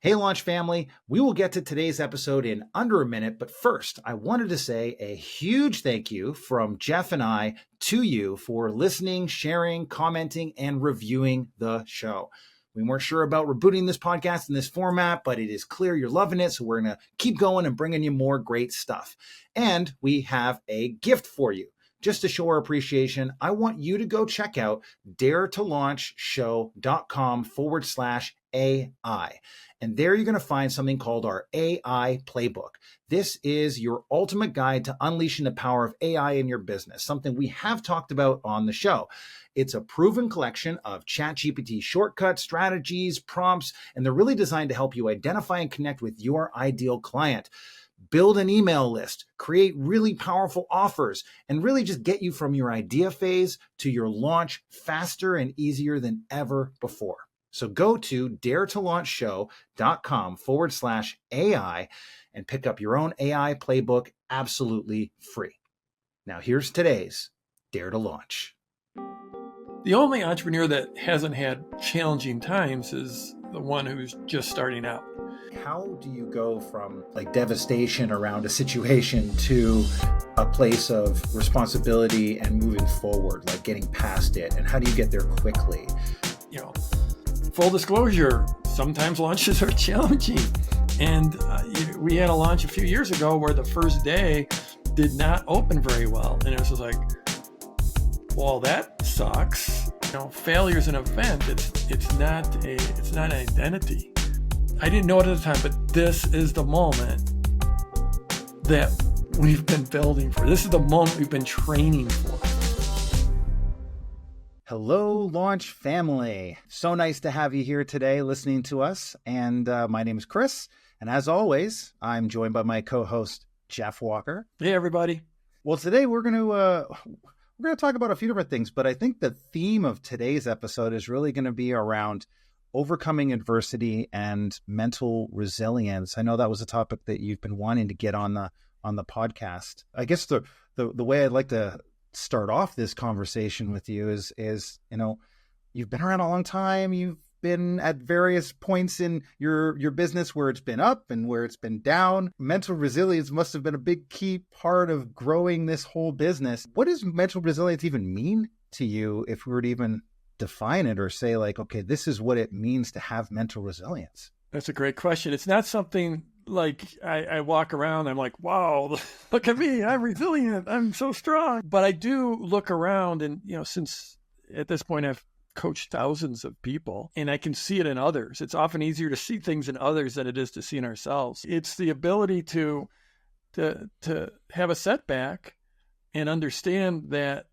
Hey, Launch family, we will get to today's episode in under a minute, but first, I wanted to say a huge thank you from Jeff and I to you for listening, sharing, commenting, and reviewing the show. We weren't sure about rebooting this podcast in this format, but it is clear you're loving it, so we're going to keep going and bringing you more great stuff. And we have a gift for you. Just to show our appreciation, I want you to go check out daretolaunchshow.com/AI. And there you're going to find something called our AI Playbook. This is your ultimate guide to unleashing the power of AI in your business, something we have talked about on the show. It's a proven collection of ChatGPT shortcuts, strategies, prompts, and they're really designed to help you identify and connect with your ideal client. Build an email list, create really powerful offers, and really just get you from your idea phase to your launch faster and easier than ever before. So go to daretolaunchshow.com/AI and pick up your own AI playbook absolutely free. Now here's today's Dare to Launch. The only entrepreneur that hasn't had challenging times is the one who's just starting out. How do you go from like devastation around a situation to a place of responsibility and moving forward, like getting past it? And how do you get there quickly? Full disclosure, sometimes launches are challenging. And we had a launch a few years ago where the first day did not open very well. And it was just like, well, that sucks. Failure is an event. It's not an identity. I didn't know it at the time, but this is the moment that we've been building for. This is the moment we've been training for. Hello, Launch family. So nice to have you here today listening to us. And my name is Chris. And as always, I'm joined by my co-host, Jeff Walker. Hey, everybody. Well, today we're going to talk about a few different things, but I think the theme of today's episode is really going to be around overcoming adversity and mental resilience. I know that was a topic that you've been wanting to get on the podcast. I guess the way I'd like to start off this conversation with you is you've been around a long time. You've been at various points in your business where it's been up and where it's been down. Mental resilience must have been a big key part of growing this whole business. What does mental resilience even mean to you, if we were to even define it or say like, okay, this is what it means to have mental resilience? That's a great question. It's not something like I walk around, I'm like, wow, look at me, I'm resilient, I'm so strong. But I do look around and, since at this point I've coached thousands of people and I can see it in others. It's often easier to see things in others than it is to see in ourselves. It's the ability to have a setback and understand that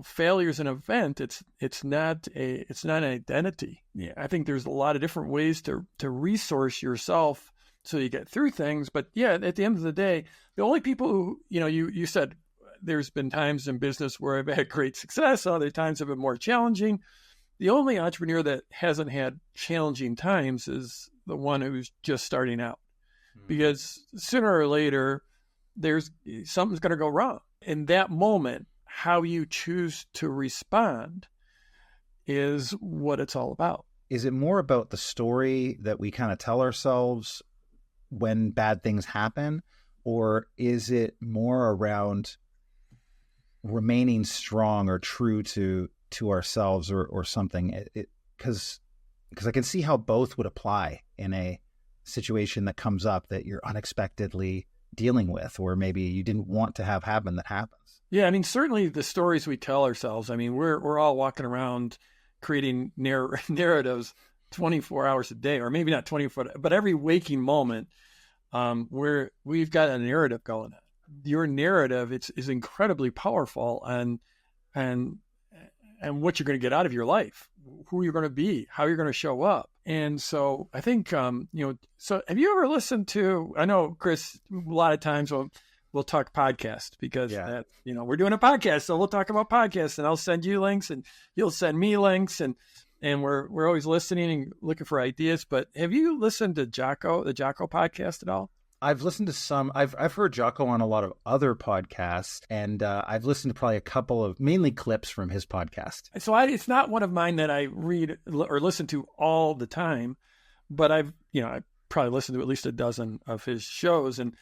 failure is an event. It's not an identity. Yeah, I think there's a lot of different ways to resource yourself so you get through things. But yeah, at the end of the day, the only people who, you said there's been times in business where I've had great success, other times have been more challenging. The only entrepreneur that hasn't had challenging times is the one who's just starting out. Because sooner or later, something's going to go wrong. In that moment, how you choose to respond is what it's all about. Is it more about the story that we kind of tell ourselves when bad things happen, or is it more around remaining strong or true to ourselves or something? Because I can see how both would apply in a situation that comes up that you're unexpectedly dealing with, or maybe you didn't want to have happen that happens. Yeah, certainly the stories we tell ourselves. We're all walking around creating narratives 24 hours a day, or maybe not 24, but every waking moment, we've got a narrative going on. Your narrative is incredibly powerful and what you're going to get out of your life, who you're going to be, how you're going to show up. And so I think, so have you ever listened to, I know, Chris, a lot of times we'll talk podcast because we're doing a podcast. So we'll talk about podcasts and I'll send you links and you'll send me links and we're always listening and looking for ideas. But have you listened to the Jocko podcast at all? I've listened to some. I've heard Jocko on a lot of other podcasts, and I've listened to probably a couple of mainly clips from his podcast. So it's not one of mine that I read or listen to all the time, but I've I probably listened to at least a dozen of his shows, and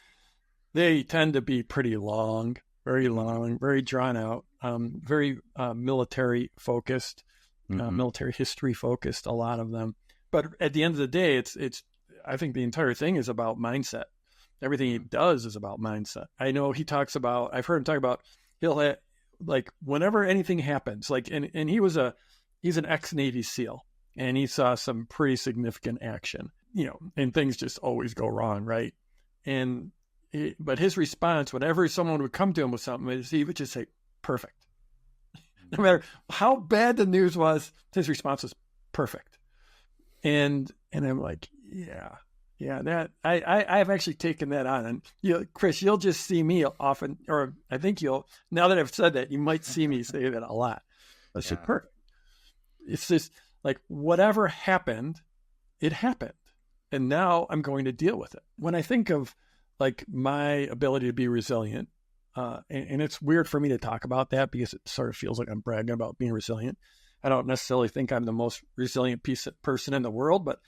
they tend to be pretty long, very drawn out, very military focused, military history focused, a lot of them. But at the end of the day, it's I think the entire thing is about mindset. Everything he does is about mindset. I know he talks about, I've heard him talk about, he'll have, like, whenever anything happens, like, and he's an ex-Navy SEAL, and he saw some pretty significant action, and things just always go wrong, right? But his response, whenever someone would come to him with something, is he would just say, perfect. No matter how bad the news was, his response was perfect. And I'm like, yeah, that I've actually taken that on. And Chris, you'll just see me often, or I think now that I've said that, you might see me say that a lot. I said, perfect. It's just like, whatever happened, it happened. And now I'm going to deal with it. When I think of like my ability to be resilient, and it's weird for me to talk about that because it sort of feels like I'm bragging about being resilient. I don't necessarily think I'm the most resilient person in the world, but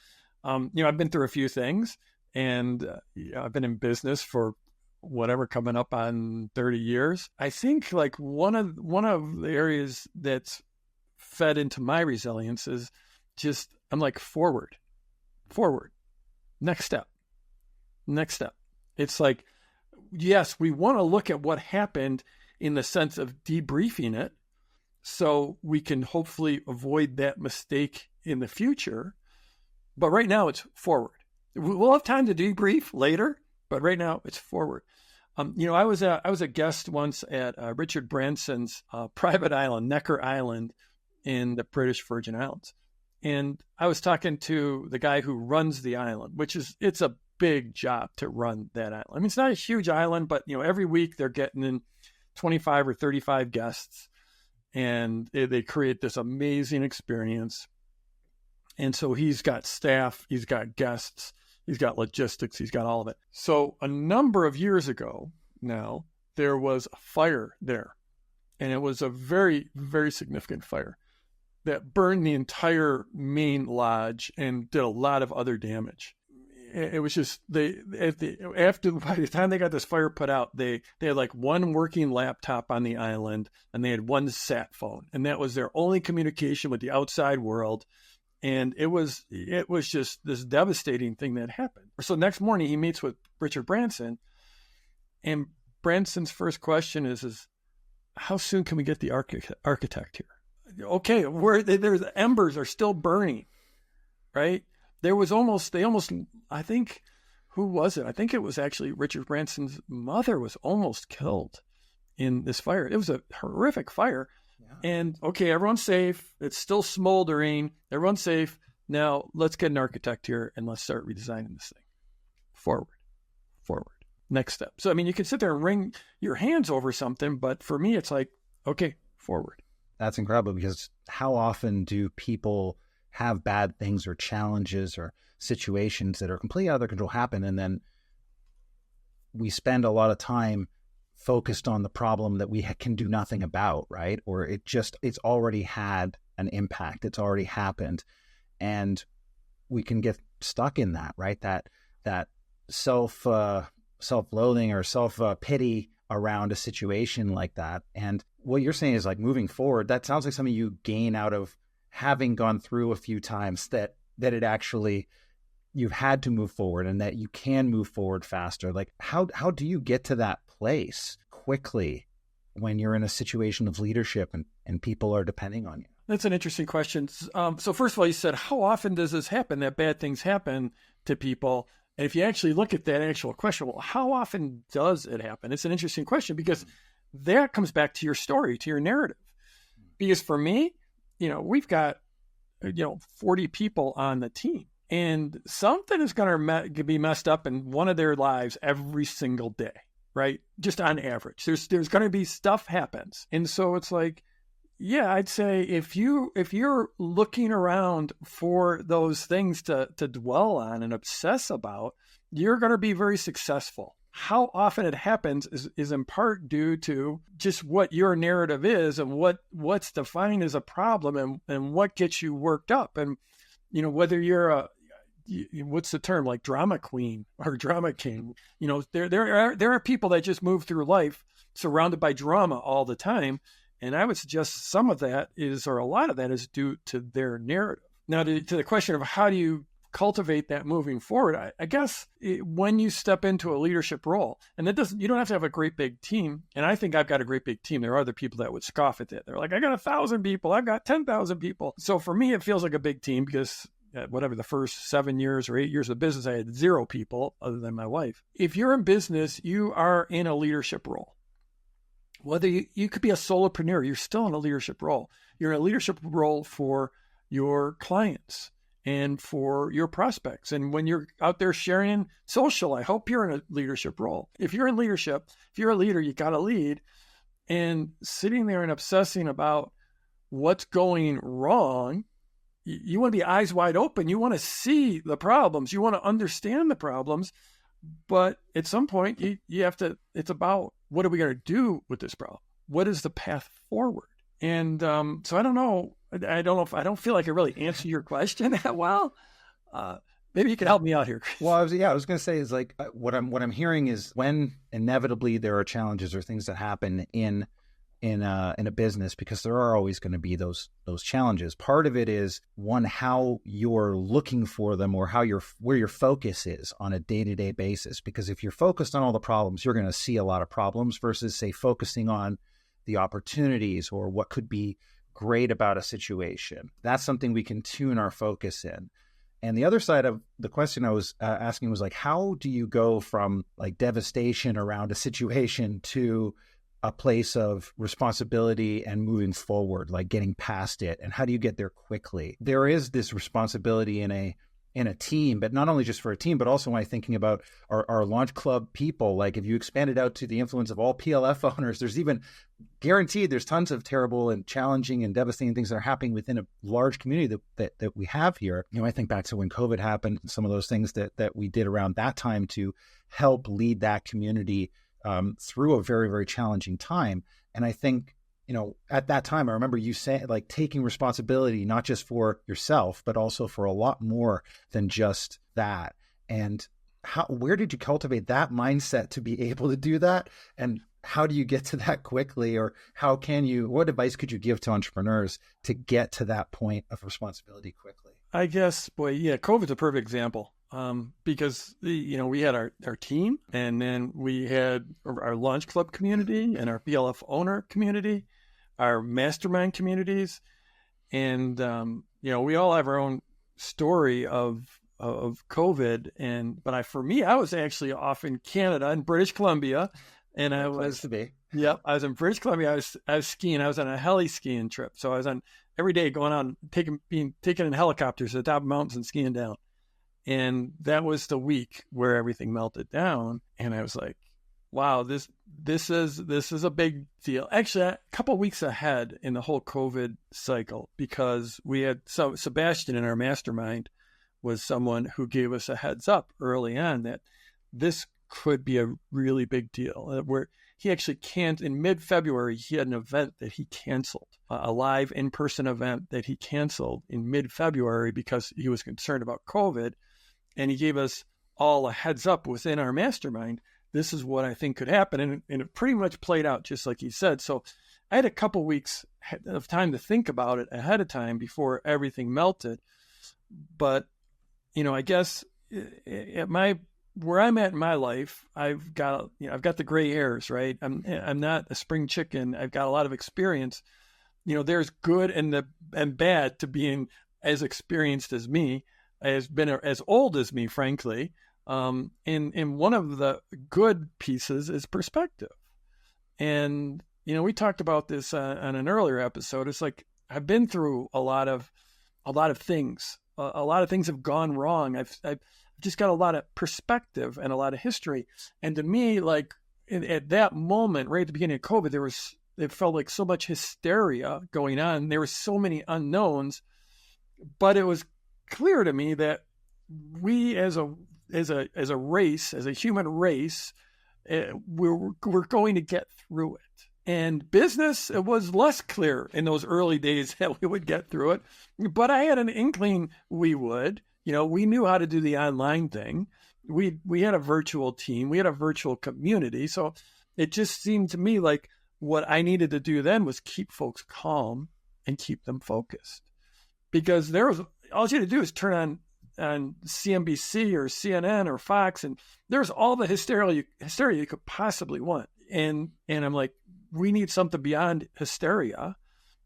I've been through a few things, and I've been in business for whatever, coming up on 30 years. I think like one of the areas that's fed into my resilience is just, I'm like, forward, next step. It's like, yes, we want to look at what happened in the sense of debriefing it, so we can hopefully avoid that mistake in the future. But right now it's forward. We'll have time to debrief later, but right now it's forward. I was a guest once at Richard Branson's private island, Necker Island, in the British Virgin Islands. And I was talking to the guy who runs the island, it's a big job to run that island. I mean, it's not a huge island, but every week they're getting in 25 or 35 guests, and they create this amazing experience. And so he's got staff, he's got guests, he's got logistics, he's got all of it. So a number of years ago now, there was a fire there, and it was a very, very significant fire that burned the entire main lodge and did a lot of other damage. It was just, by the time they got this fire put out, they had like one working laptop on the island, and they had one sat phone, and that was their only communication with the outside world. And it was just this devastating thing that happened. So next morning he meets with Richard Branson, and Branson's first question is how soon can we get the architect here? Okay, there's embers are still burning, right? I think, who was it? I think it was actually Richard Branson's mother was almost killed in this fire. It was a horrific fire. Yeah. And okay, everyone's safe. It's still smoldering. Everyone's safe. Now let's get an architect here and let's start redesigning this thing. Forward. Next step. So, I mean, you can sit there and wring your hands over something, but for me, it's like, okay, forward. That's incredible, because how often do people have bad things or challenges or situations that are completely out of their control happen, and then we spend a lot of time focused on the problem that we can do nothing about, right? Or it's already had an impact, it's already happened, and we can get stuck in that, right? That self-loathing or self-pity around a situation like that. And what you're saying is like moving forward, that sounds like something you gain out of having gone through a few times that it actually, you've had to move forward, and that you can move forward faster. Like how do you get to that place quickly when you're in a situation of leadership and people are depending on you? That's an interesting question. So first of all, you said, how often does this happen, that bad things happen to people? And if you actually look at that actual question, well, how often does it happen? It's an interesting question, because that comes back to your story, to your narrative. Because for me, we've got, 40 people on the team, and something is going to be messed up in one of their lives every single day, right? Just on average, there's going to be stuff happens. And so it's like, yeah, I'd say if you're looking around for those things to dwell on and obsess about, you're going to be very successful. How often it happens is in part due to just what your narrative is and what's defined as a problem and what gets you worked up. And, whether you're what's the term, like drama queen or drama king? There are people that just move through life surrounded by drama all the time. And I would suggest some of that is, or a lot of that is due to their narrative. Now, to the question of how do you cultivate that moving forward, I guess when you step into a leadership role, and you don't have to have a great big team. And I think I've got a great big team. There are other people that would scoff at that. They're like, I got 1,000 people. I've got 10,000 people. So for me, it feels like a big team because whatever the first 7 years or 8 years of business, I had 0 people other than my wife. If you're in business, you are in a leadership role. Whether you could be a solopreneur, you're still in a leadership role. You're in a leadership role for your clients and for your prospects. And when you're out there sharing social, I hope you're in a leadership role. If you're in leadership, if you're a leader, you got to lead. And sitting there and obsessing about what's going wrong, you want to be eyes wide open. You want to see the problems. You want to understand the problems. But at some point, you have to, it's about, what are we going to do with this problem? What is the path forward? And so I don't know. I don't feel like I really answered your question that well. Maybe you can help me out here, Chris. Well, I was going to say is like what I'm hearing is when inevitably there are challenges or things that happen in a business, because there are always going to be those challenges. Part of it is one, how you're looking for them, or where your focus is on a day-to-day basis. Because if you're focused on all the problems, you're going to see a lot of problems versus, say, focusing on the opportunities or what could be great about a situation. That's something we can tune our focus in. And the other side of the question I was asking was like, how do you go from like devastation around a situation to a place of responsibility and moving forward, like getting past it? And how do you get there quickly? There is this responsibility in a team, but not only just for a team, but also when I'm thinking about our launch club people, like if you expand it out to the influence of all PLF owners, there's even guaranteed there's tons of terrible and challenging and devastating things that are happening within a large community that we have here. I think back to when COVID happened, some of those things that we did around that time to help lead that community through a very, very challenging time. And I think, at that time, I remember you saying, like, taking responsibility, not just for yourself, but also for a lot more than just that. And where did you cultivate that mindset to be able to do that? And how do you get to that quickly? Or what advice could you give to entrepreneurs to get to that point of responsibility quickly? I guess, COVID's a perfect example. Because we had our team, and then we had our launch club community and our PLF owner community, our mastermind communities. And, we all have our own story of COVID. But for me, I was actually off in Canada, in British Columbia. And I was in British Columbia. I was skiing. I was on a heli skiing trip. So I was on every day going on, being taken in helicopters to the top of mountains and skiing down. And that was the week where everything melted down. And I was like, wow, this is a big deal. Actually, a couple of weeks ahead in the whole COVID cycle, because we had Sebastian in our mastermind was someone who gave us a heads up early on that this could be a really big deal. Where he actually in mid-February, he had an event that he canceled, a live in-person event that he canceled in mid-February because he was concerned about COVID. And he gave us all a heads up within our mastermind. This is what I think could happen. And it pretty much played out just like he said. So I had a couple weeks of time to think about it ahead of time before everything melted. But, I guess where I'm at in my life, I've got the gray hairs, right? I'm not a spring chicken. I've got a lot of experience. There's good and bad to being as experienced as me, has been as old as me, frankly. And one of the good pieces is perspective. And, we talked about this on an earlier episode. It's like, I've been through a lot of things. A lot of things have gone wrong. I've just got a lot of perspective and a lot of history. And to me, like at that moment, right at the beginning of COVID, it felt like so much hysteria going on. There were so many unknowns, but it was clear to me that we as a race, as a human race, we're going to get through it. And business, it was less clear in those early days that we would get through it, but I had an inkling we would. We knew how to do the online thing. We had a virtual team. We had a virtual community. So it just seemed to me like what I needed to do then was keep folks calm and keep them focused. Because all you had to do is turn on CNBC or CNN or Fox, and there's all the hysteria you could possibly want. And I'm like, we need something beyond hysteria.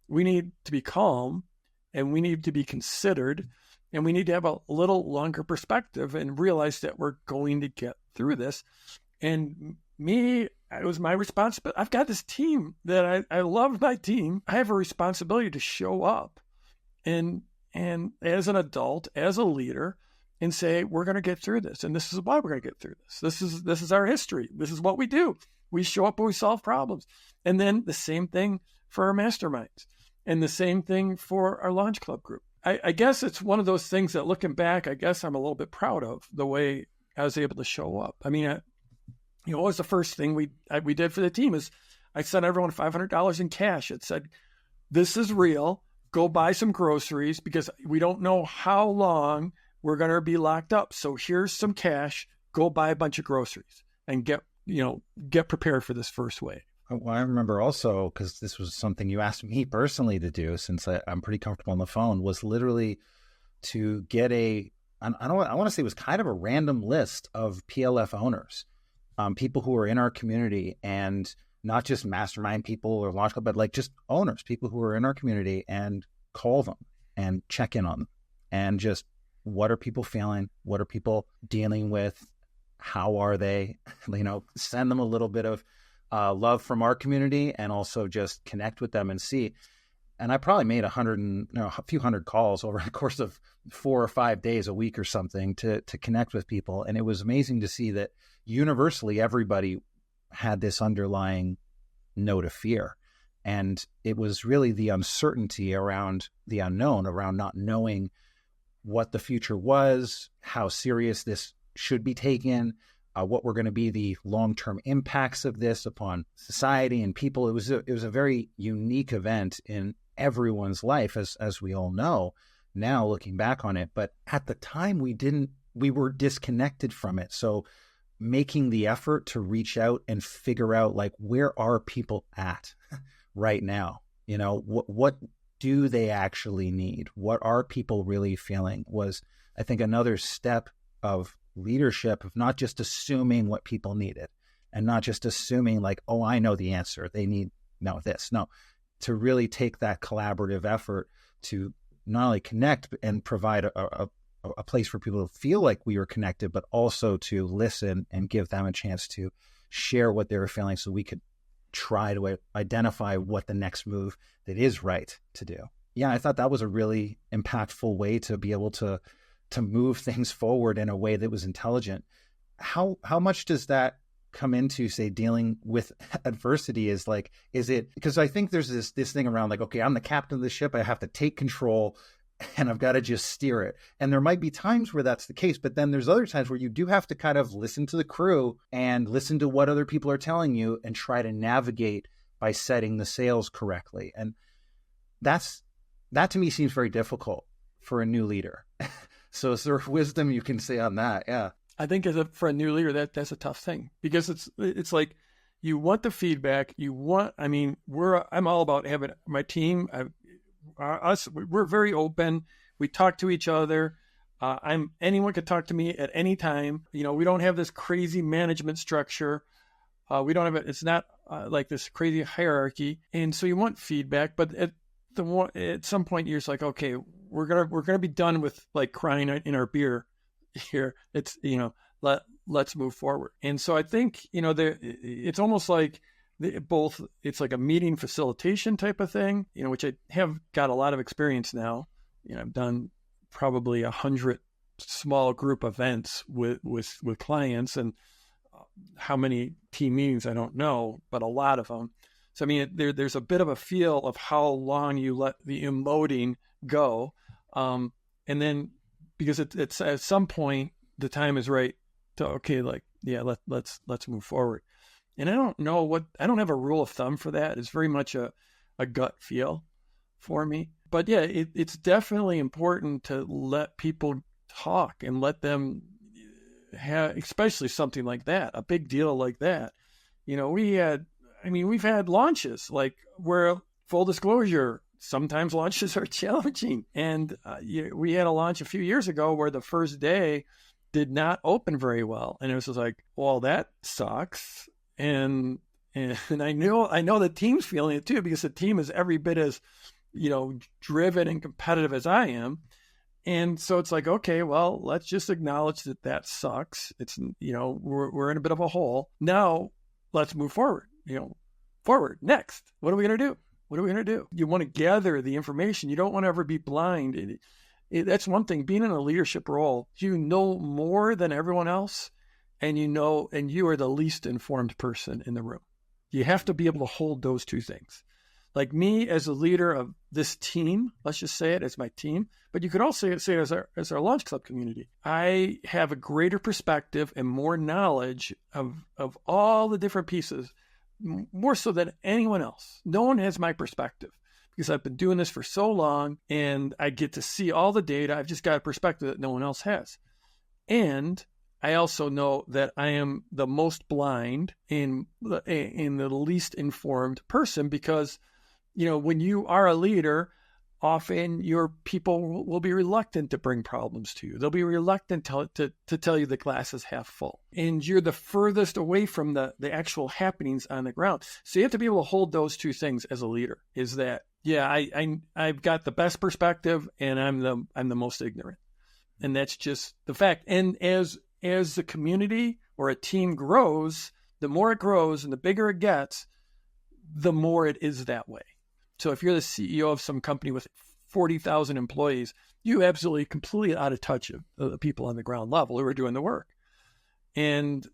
We need to be calm, and we need to be considered, and we need to have a little longer perspective and realize that we're going to get through this. And it was my responsibility. I've got this team that I love my team. I have a responsibility to show up and as an adult, as a leader, and say, we're going to get through this. And this is why we're going to get through this. This is our history. This is what we do. We show up and we solve problems. And then the same thing for our masterminds, and the same thing for our launch club group. I guess it's one of those things that, looking back, I guess I'm a little bit proud of the way I was able to show up. I mean, what was the first thing we did for the team is I sent everyone $500 in cash. It said, this is real. Go buy some groceries because we don't know how long we're going to be locked up. So here's some cash. Go buy a bunch of groceries and get prepared for this first wave. Well, I remember also, because this was something you asked me personally to do, since I'm pretty comfortable on the phone, was literally to get I want to say it was kind of a random list of PLF owners, people who are in our community, and not just mastermind people or launch club, but like just owners, people who are in our community, and call them and check in on them, and just, what are people feeling? What are people dealing with? How are they? Send them a little bit of love from our community, and also just connect with them and see. And I probably made a few hundred calls over the course of 4 or 5 days a week or something to connect with people. And it was amazing to see that universally everybody had this underlying note of fear. And it was really the uncertainty around the unknown, around not knowing what the future was, how serious this should be taken, what were going to be the long-term impacts of this upon society and people. It was a very unique event in everyone's life, as we all know now, looking back on it. But at the time, we were disconnected from it. So making the effort to reach out and figure out, like, where are people at right now? What do they actually need? What are people really feeling? Was, I think, another step of leadership, of not just assuming what people needed, and not just assuming like, oh, I know the answer. They need this. No, to really take that collaborative effort to not only connect and provide a place for people to feel like we were connected, but also to listen and give them a chance to share what they were feeling, so we could try to identify what the next move that is right to do. Yeah, I thought that was a really impactful way to be able to move things forward in a way that was intelligent. How much does that come into, say, dealing with adversity? Is it, because I think there's this thing around like, okay, I'm the captain of the ship, I have to take control and I've got to just steer it. And there might be times where that's the case, but then there's other times where you do have to kind of listen to the crew and listen to what other people are telling you and try to navigate by setting the sails correctly. And that to me seems very difficult for a new leader. So is there wisdom you can say on that? Yeah. I think for a new leader, that's a tough thing, because it's like, you want the feedback. I'm all about having my team. We're very open. We talk to each other. Anyone could talk to me at any time. We don't have this crazy management structure. We don't have it. It's not like this crazy hierarchy. And so you want feedback, but at some point you're just like, okay, we're gonna be done with like crying in our beer here. It's let's move forward. And so I think it's almost like it's like a meeting facilitation type of thing, which I have got a lot of experience now. I've done probably 100 small group events with clients, and how many team meetings I don't know, but a lot of them. So there's a bit of a feel of how long you let the emoting go, and then because it's at some point the time is right to let's move forward. And I don't have a rule of thumb for that. It's very much a gut feel for me. But yeah, it's definitely important to let people talk and let them have, especially something like that, a big deal like that. We've had launches like where, full disclosure, sometimes launches are challenging. And we had a launch a few years ago where the first day did not open very well. And it was just like, well, that sucks. And I know the team's feeling it too, because the team is every bit as, driven and competitive as I am. And so it's like, okay, well, let's just acknowledge that sucks. It's, we're in a bit of a hole. Now let's move forward, forward. Next, what are we going to do? What are we going to do? You want to gather the information. You don't want to ever be blind. That's one thing. Being in a leadership role, you know more than everyone else, and you are the least informed person in the room. You have to be able to hold those two things. Like me as a leader of this team, let's just say it as my team, but you could also say it as our Launch Club community. I have a greater perspective and more knowledge of all the different pieces, more so than anyone else. No one has my perspective because I've been doing this for so long and I get to see all the data. I've just got a perspective that no one else has. And I also know that I am the most blind and the least informed person because, when you are a leader, often your people will be reluctant to bring problems to you. They'll be reluctant to tell you the glass is half full. And you're the furthest away from the actual happenings on the ground. So you have to be able to hold those two things as a leader, is that, I've got the best perspective and I'm the most ignorant. And that's just the fact. And as the community or a team grows, the more it grows and the bigger it gets, the more it is that way. So if you're the CEO of some company with 40,000 employees, you absolutely completely out of touch of the people on the ground level who are doing the work. And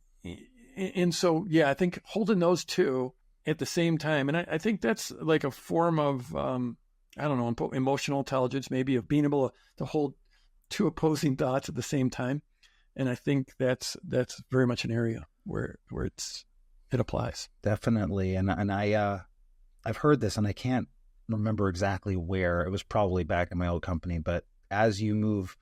so, I think holding those two at the same time, and I think that's like a form of, emotional intelligence, maybe, of being able to hold two opposing thoughts at the same time. And I think that's very much an area where it applies. Definitely. And I've heard this, and I can't remember exactly where. It was probably back in my old company, but as you move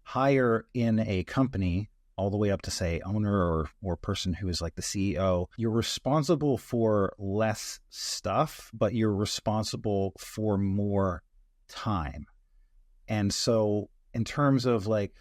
higher in a company, all the way up to, say, owner or person who is like the CEO, you're responsible for less stuff, but you're responsible for more time. And so in terms of like,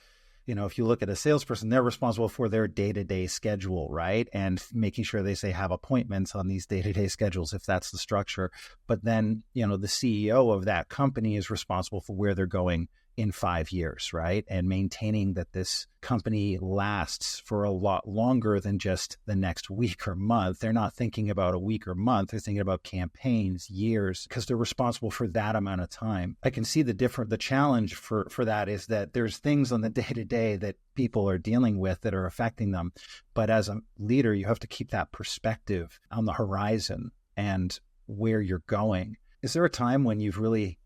if you look at a salesperson, they're responsible for their day-to-day schedule, right? And making sure they have appointments on these day-to-day schedules, if that's the structure. But then, the CEO of that company is responsible for where they're going in 5 years, right? And maintaining that this company lasts for a lot longer than just the next week or month. They're not thinking about a week or month. They're thinking about campaigns, years, because they're responsible for that amount of time. I can see the challenge for that is that there's things on the day-to-day that people are dealing with that are affecting them. But as a leader, you have to keep that perspective on the horizon and where you're going. Is there a time when you've really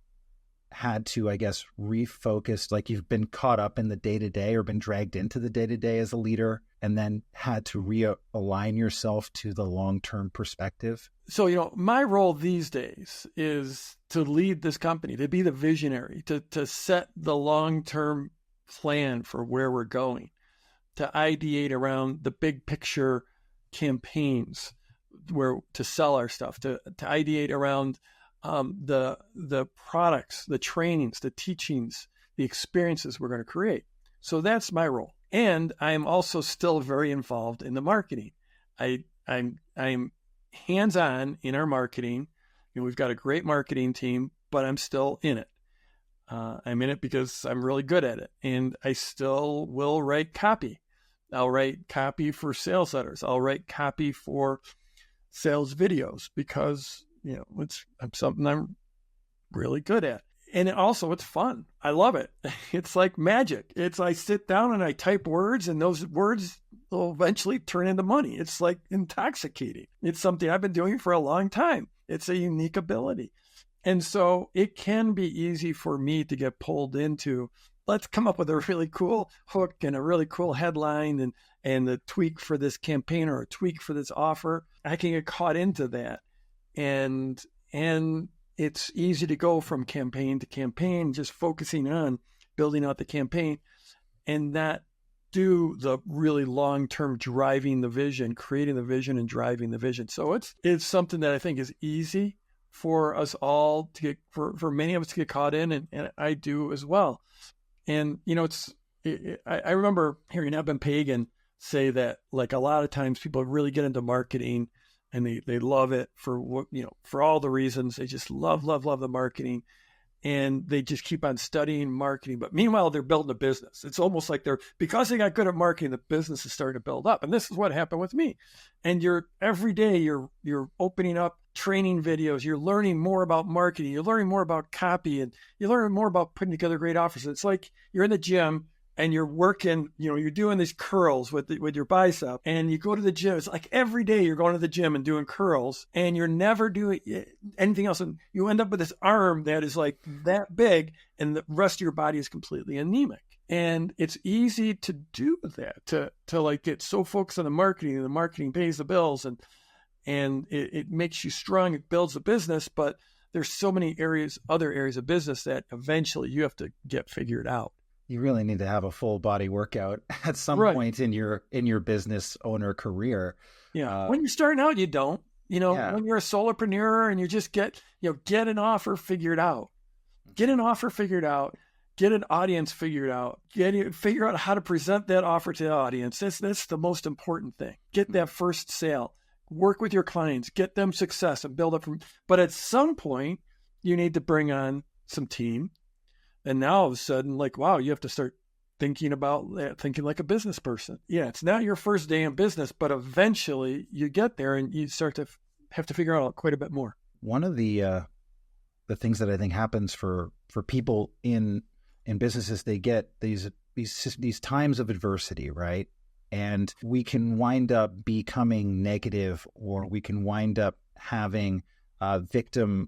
had to, refocus, like you've been caught up in the day-to-day or been dragged into the day-to-day as a leader and then had to realign yourself to the long-term perspective? So, my role these days is to lead this company, to be the visionary, to set the long-term plan for where we're going, to ideate around the big picture campaigns to sell our stuff, to ideate around the products, the trainings, the teachings, the experiences we're going to create. So that's my role. And I'm also still very involved in the marketing. I'm hands-on in our marketing. We've got a great marketing team, but I'm still in it. I'm in it because I'm really good at it. And I still will write copy. I'll write copy for sales letters. I'll write copy for sales videos because it's something I'm really good at. And it's fun. I love it. It's like magic. I sit down and I type words, and those words will eventually turn into money. It's like intoxicating. It's something I've been doing for a long time. It's a unique ability. And so it can be easy for me to get pulled into, let's come up with a really cool hook and a really cool headline and the tweak for this campaign or a tweak for this offer. I can get caught into that. And it's easy to go from campaign to campaign, just focusing on building out the campaign. and not do the really long-term driving the vision, creating the vision and driving the vision. So it's something that I think is easy for us all to get, for many of us to get caught in, and I do as well. And, I remember hearing Eben Pagan say that, like, a lot of times people really get into marketing and they love it for what, for all the reasons. They just love the marketing, and they just keep on studying marketing. But meanwhile, they're building a business. It's almost like because they got good at marketing, the business is starting to build up. And this is what happened with me. And every day you're opening up training videos. You're learning more about marketing. You're learning more about copy, and you're learning more about putting together great offers. It's like you're in the gym and you're working, you're doing these curls with your bicep, and you go to the gym. It's like every day you're going to the gym and doing curls, and you're never doing anything else. And you end up with this arm that is like that big, and the rest of your body is completely anemic. And it's easy to do that, to like get so focused on the marketing, and the marketing pays the bills, and it makes you strong. It builds the business, but there's so many other areas of business that eventually you have to get figured out. You really need to have a full body workout at some point in your business owner career. Yeah. When you're starting out, you don't. When you're a solopreneur and you just get an offer figured out. Get an offer figured out. Get an audience figured out. Figure out how to present that offer to the audience. That's the most important thing. Get that first sale. Work with your clients. Get them success and build up from. But at some point, you need to bring on some team. And now all of a sudden, like, wow, you have to start thinking about that, thinking like a business person. Yeah, it's not your first day in business, but eventually you get there and you start to have to figure out quite a bit more. One of the things that I think happens for people in businesses, they get these times of adversity, right? And we can wind up becoming negative, or we can wind up having victimhood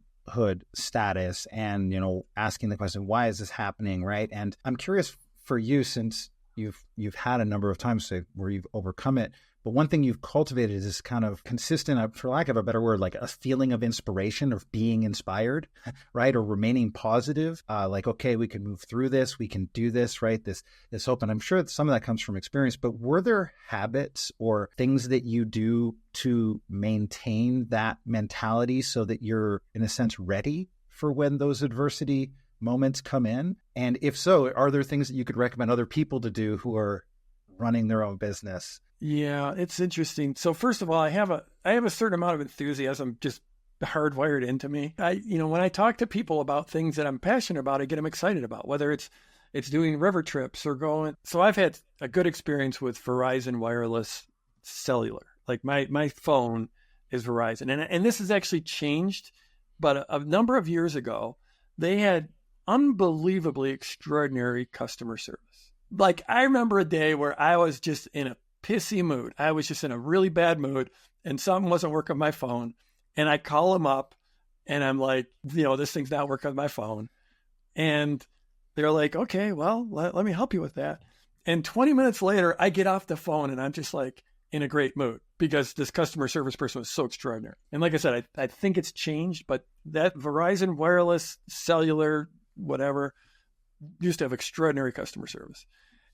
status, and asking the question, why is this happening, right? And I'm curious for you, since you've had a number of times where you've overcome it, but one thing you've cultivated is this kind of consistent, for lack of a better word, like a feeling of inspiration, of being inspired, right? Or remaining positive, like, okay, we can move through this, we can do this, right? This hope. And I'm sure that some of that comes from experience, but were there habits or things that you do to maintain that mentality so that you're, in a sense, ready for when those adversity moments come in? And if so, are there things that you could recommend other people to do who are running their own business? Yeah, it's interesting. So first of all, I have a certain amount of enthusiasm just hardwired into me. When I talk to people about things that I'm passionate about, I get them excited about, whether it's doing river trips or going. So I've had a good experience with Verizon wireless cellular. Like my phone is Verizon, and this has actually changed, but a number of years ago, they had unbelievably extraordinary customer service. Like, I remember a day where I was just in a pissy mood. I was just in a really bad mood, and something wasn't working on my phone. And I call them up, and I'm like, this thing's not working on my phone. And they're like, okay, well, let me help you with that. And 20 minutes later, I get off the phone, and I'm just like in a great mood because this customer service person was so extraordinary. And like I said, I think it's changed, but that Verizon wireless cellular, whatever, used to have extraordinary customer service.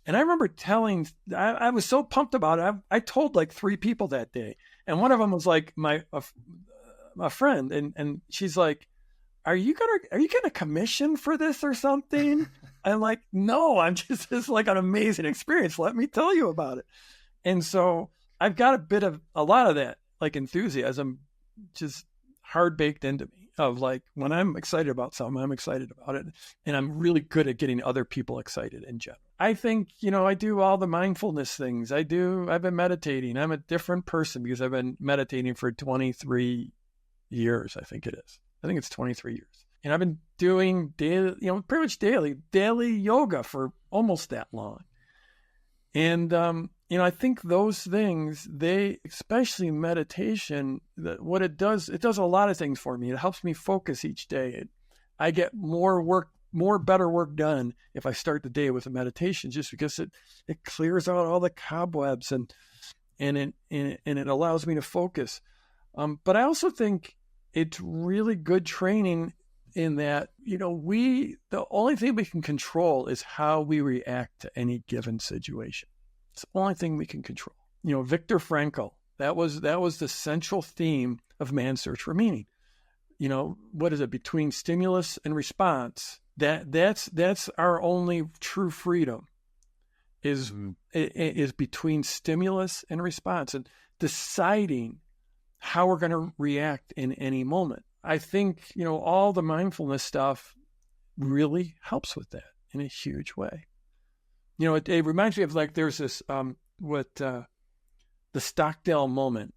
And I remember I was so pumped about it. I told like 3 people that day. And one of them was like my friend. And she's like, are you getting a commission for this or something? I'm like, no, it's like an amazing experience. Let me tell you about it. And so I've got a lot of that, like, enthusiasm just hard baked into me, of like, when I'm excited about something, I'm excited about it. And I'm really good at getting other people excited in general. I think, I do all the mindfulness things. I've been meditating. I'm a different person because I've been meditating for 23 years. I think it is. I think it's 23 years. And I've been doing daily, pretty much daily yoga for almost that long. And, I think those things, especially meditation, what it does a lot of things for me. It helps me focus each day. I get more better work done if I start the day with a meditation, just because it clears out all the cobwebs and it allows me to focus. But I also think it's really good training in that, the only thing we can control is how we react to any given situation. It's the only thing we can control. Victor Frankl, that was the central theme of Man's Search for Meaning. What is it? Between stimulus and response, that's our only true freedom is between stimulus and response, and deciding how we're going to react in any moment. I think, all the mindfulness stuff really helps with that in a huge way. It reminds me of there's this, the Stockdale Moment.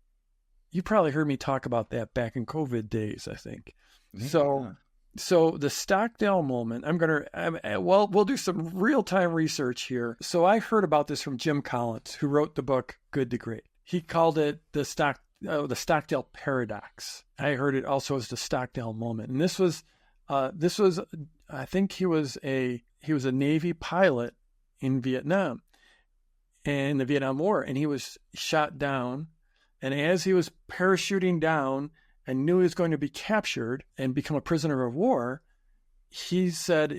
You probably heard me talk about that back in COVID days, I think. Yeah. So the Stockdale Moment, we'll do some real-time research here. So I heard about this from Jim Collins, who wrote the book Good to Great. He called it the Stockdale Paradox. I heard it also as the Stockdale Moment. And this was, I think he was a Navy pilot in Vietnam, in the Vietnam War, and he was shot down. And as he was parachuting down and knew he was going to be captured and become a prisoner of war, he said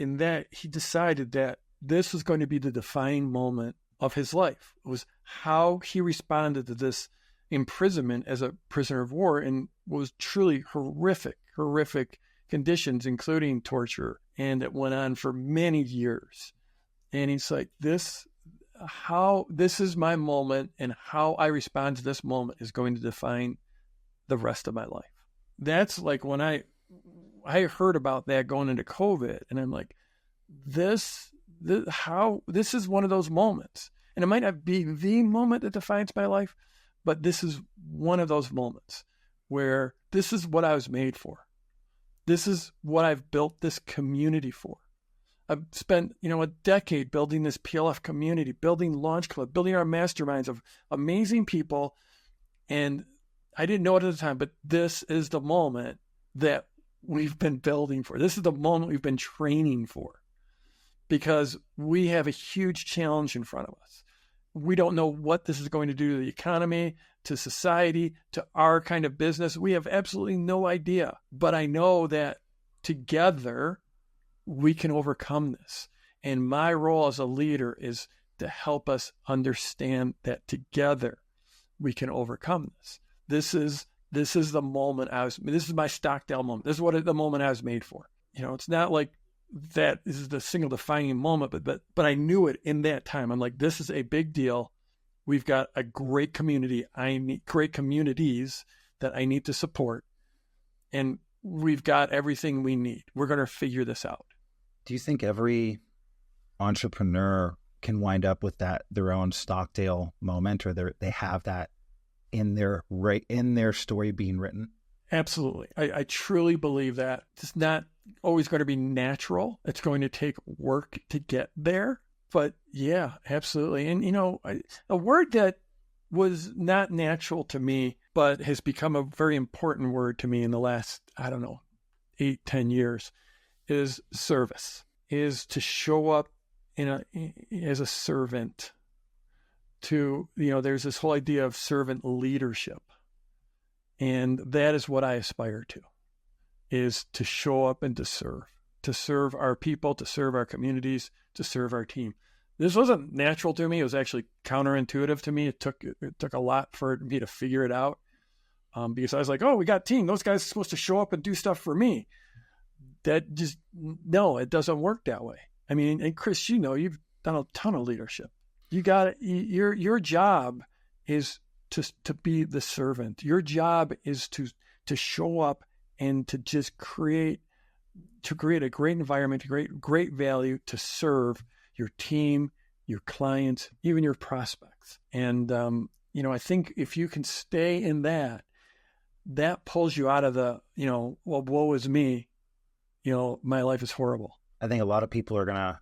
he decided that this was going to be the defining moment of his life. It was how he responded to this imprisonment as a prisoner of war, and was truly horrific conditions, including torture. And it went on for many years. And he's like, this is my moment, and how I respond to this moment is going to define the rest of my life. That's like when I heard about that going into COVID, and I'm like, this is one of those moments. And it might not be the moment that defines my life, but this is one of those moments where this is what I was made for. This is what I've built this community for. I've spent, a decade building this PLF community, building Launch Club, building our masterminds of amazing people. And I didn't know it at the time, but this is the moment that we've been building for. This is the moment we've been training for, because we have a huge challenge in front of us. We don't know what this is going to do to the economy, to society, to our kind of business. We have absolutely no idea. But I know that together we can overcome this. And my role as a leader is to help us understand that together we can overcome this. This is the moment this is my Stockdale moment. This is the moment I was made for. It's not like that is the single defining moment, but I knew it in that time. I'm like, this is a big deal. We've got a great community. I need great communities that I need to support. And we've got everything we need. We're going to figure this out. Do you think every entrepreneur can wind up with their own Stockdale moment, or they have that in their story being written? Absolutely. I truly believe that. It's not always going to be natural. It's going to take work to get there. But yeah, absolutely. And, a word that was not natural to me, but has become a very important word to me in the last, 8-10 years, is service, is to show up as a servant. There's this whole idea of servant leadership. And that is what I aspire to, is to show up and to serve our people, to serve our communities, to serve our team. This wasn't natural to me. It was actually counterintuitive to me. It took a lot for me to figure it out, because I was like, oh, we got a team. Those guys are supposed to show up and do stuff for me. No, it doesn't work that way. I mean, and Chris, you've done a ton of leadership. You got it. Your job is to be the servant. Your job is to show up and to just create a great environment, to create great value, to serve your team, your clients, even your prospects. And, I think if you can stay in that pulls you out of the, woe is me, my life is horrible. I think a lot of people are going to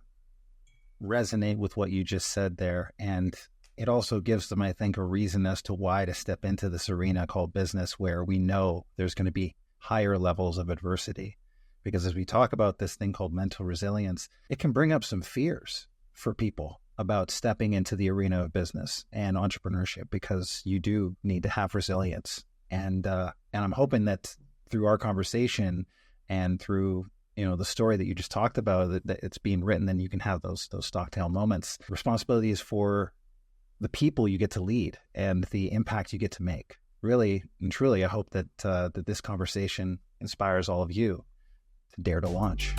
resonate with what you just said there. And it also gives them, I think, a reason as to why to step into this arena called business, where we know there's going to be higher levels of adversity. Because as we talk about this thing called mental resilience, it can bring up some fears for people about stepping into the arena of business and entrepreneurship, because you do need to have resilience. And I'm hoping that through our conversation and through the story that you just talked about, that it's being written, then you can have those Stockdale moments. Responsibility is for the people you get to lead and the impact you get to make. Really and truly, I hope that this conversation inspires all of you to dare to launch.